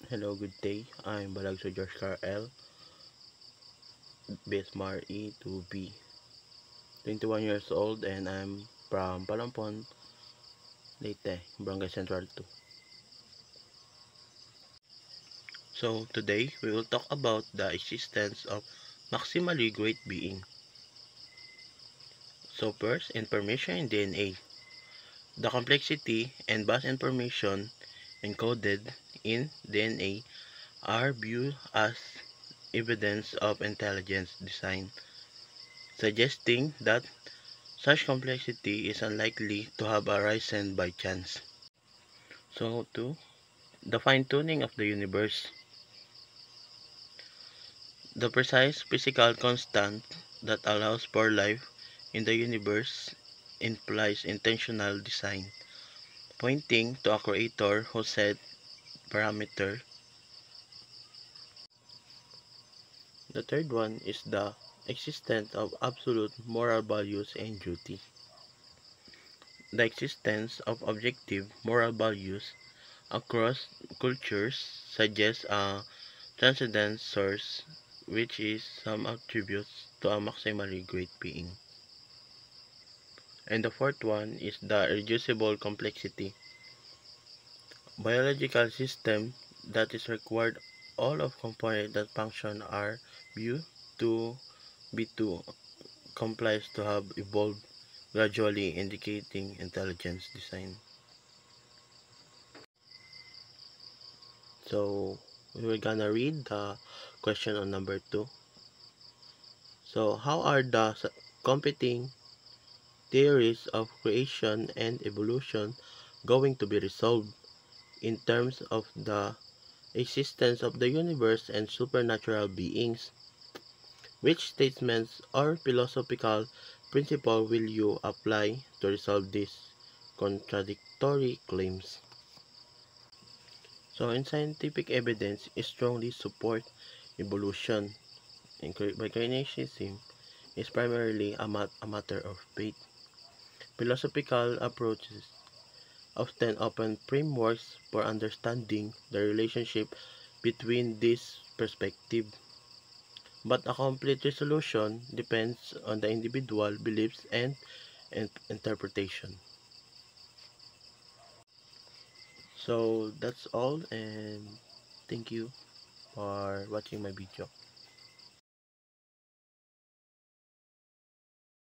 Hello, good day. I'm Balagso George Carl, Bismar E2B, 21 years old, and I'm from Palampon, Leyte, Barangay Central 2. So, today we will talk about the existence of maximally great being. So, first, information in DNA. The complexity and vast information encoded in DNA are viewed as evidence of intelligence design, suggesting that such complexity is unlikely to have arisen by chance. So, 2. The fine-tuning of the universe. The precise physical constant that allows for life in the universe implies intentional design, pointing to a creator who set parameter. The third one is the existence of absolute moral values and duty. The existence of objective moral values across cultures suggests a transcendent source, which is some attributes to a maximally great being. And the fourth one is the reducible complexity. Biological system that is required all of components that function are viewed to be too complex to have evolved, gradually indicating intelligence design. So we're gonna read the question on number 2. So how are the competing theories of creation and evolution going to be resolved in terms of the existence of the universe and supernatural beings? Which statements or philosophical principle will you apply to resolve these contradictory claims? So, in scientific evidence, strongly support evolution, and by creationism is primarily a matter of faith. Philosophical approaches often open frameworks for understanding the relationship between these perspectives, but a complete resolution depends on the individual beliefs and interpretation. So that's all, and thank you for watching my video.